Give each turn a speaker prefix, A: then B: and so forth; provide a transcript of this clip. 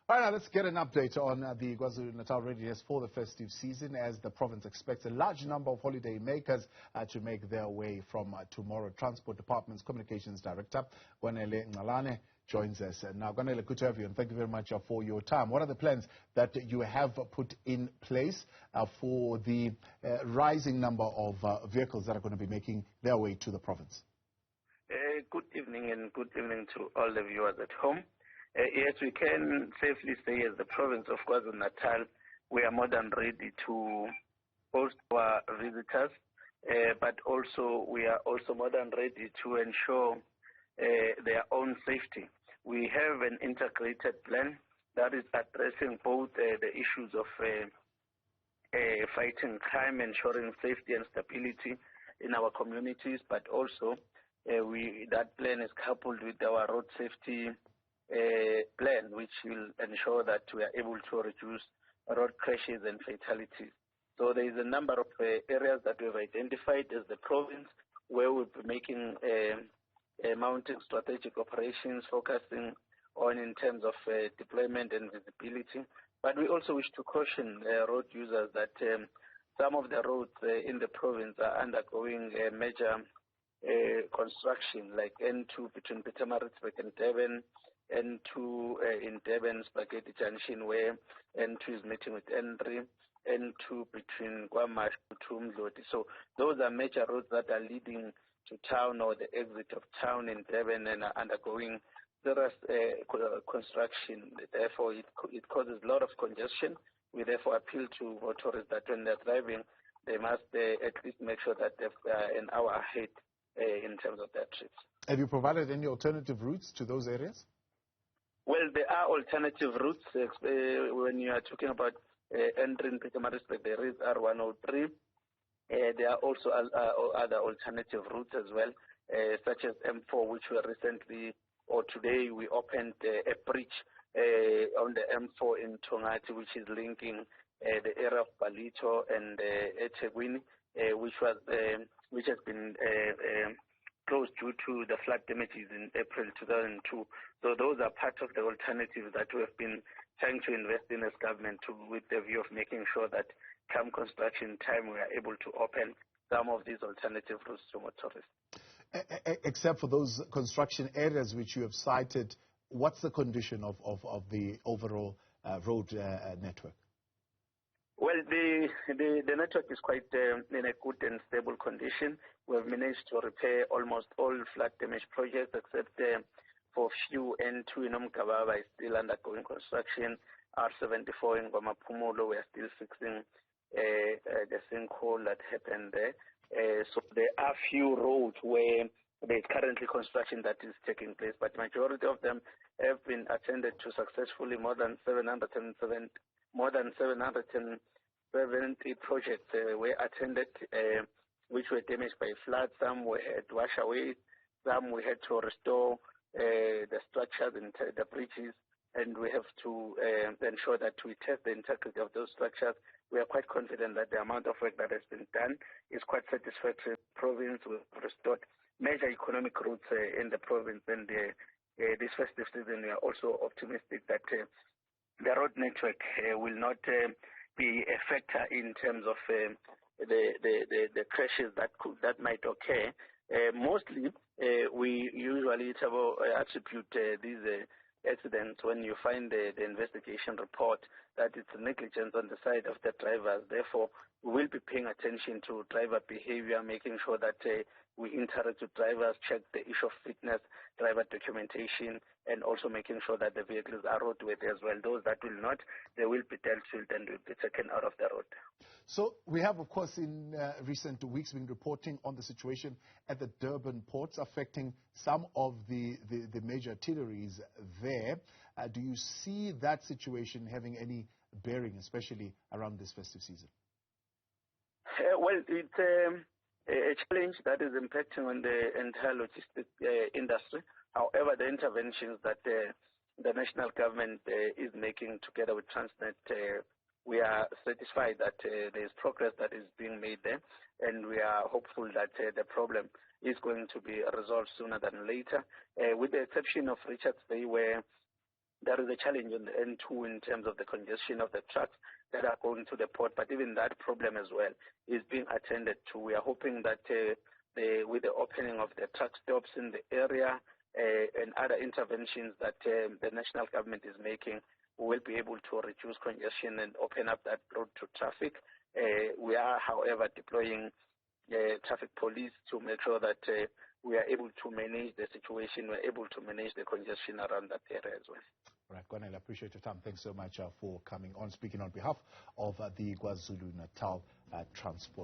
A: All right, now let's get an update on the KwaZulu-Natal readiness for the festive season as the province expects a large number of holiday makers to make their way from tomorrow. Transport Department's Communications Director, Kwanele Ncalane, joins us. Now, Kwanele, good to have you, and thank you very much for your time. What are the plans that you have put in place for the rising number of vehicles that are going to be making their way to the province?
B: Good evening, and good evening to all the viewers at home. Yes, we can safely say as the province of KwaZulu-Natal, we are more than ready to host our visitors, but also we are also more than ready to ensure their own safety. We have an integrated plan that is addressing both the issues of fighting crime, ensuring safety and stability in our communities, but also that plan is coupled with our road safety plan, which will ensure that we are able to reduce road crashes and fatalities. So there is a number of areas that we have identified as the province where we'll be making mounting strategic operations, focusing on in terms of deployment and visibility. But we also wish to caution road users that some of the roads in the province are undergoing major construction, like N2 between Pietermaritzburg and Durban, N2 in Durban Spaghetti Junction, where N2 is meeting with N3, N2 between KwaMashu to Mdloti. So those are major roads that are leading to town or the exit of town in Durban and are undergoing serious construction. Therefore, it causes a lot of congestion. We therefore appeal to motorists that when they're driving, they must at least make sure that they're an hour ahead in terms of their trips.
A: Have you provided any alternative routes to those areas?
B: Well, there are alternative routes. When you are talking about entering Pietermaritzburg, there is R103. There are also other alternative routes as well, such as M4, which were recently, or today, we opened a bridge on the M4 in Tongati, which is linking the area of Palito and eThekwini, which has been closed due to the flood damages in April 2002. So those are part of the alternatives that we have been trying to invest in as government with the view of making sure that come construction time we are able to open some of these alternative routes to motorists.
A: Except for those construction areas which you have cited, what's the condition of the overall road network?
B: Well, the network is quite in a good and stable condition. We have managed to repair almost all flood damage projects except for few. N2 in Umgababa is still undergoing construction. R74 in Guamapumulo, we are still fixing the sinkhole that happened there. So there are few roads where there is currently construction that is taking place, but majority of them have been attended to successfully. More than 770 projects were attended, which were damaged by floods. Some we had to wash away, some we had to restore the structures and the bridges, and we have to ensure that we test the integrity of those structures. We are quite confident that the amount of work that has been done is quite satisfactory. The province will restored major economic routes in the province, and this festive season we are also optimistic that the road network will not be a factor in terms of the crashes that might occur. Mostly, we usually attribute these accidents when you find the investigation report that it's negligence on the side of the drivers. Therefore, we will be paying attention to driver behavior, making sure that we interact with drivers, check the issue of fitness, driver documentation, and also making sure that the vehicles are roadworthy as well. Those that will not, they will be dealt with and will be taken out of the road.
A: So we have, of course, in recent weeks been reporting on the situation at the Durban ports affecting some of the major arteries there. Do you see that situation having any bearing, especially around this festive season?
B: Well, it's a challenge that is impacting on the entire logistics industry. However, the interventions that the national government is making together with Transnet, we are satisfied that there is progress that is being made there, and we are hopeful that the problem is going to be resolved sooner than later, with the exception of Richards Bay, where there is a challenge on the N2 in terms of the congestion of the trucks that are going to the port, but even that problem as well is being attended to. We are hoping that with the opening of the truck stops in the area and other interventions that the national government is making, we will be able to reduce congestion and open up that road to traffic. We are, however, deploying traffic police to make sure that we are able to manage the situation, we're able to manage the congestion around that area as well.
A: Right, Kwanele, I appreciate your time. Thanks so much for coming on, speaking on behalf of the KwaZulu-Natal Transport.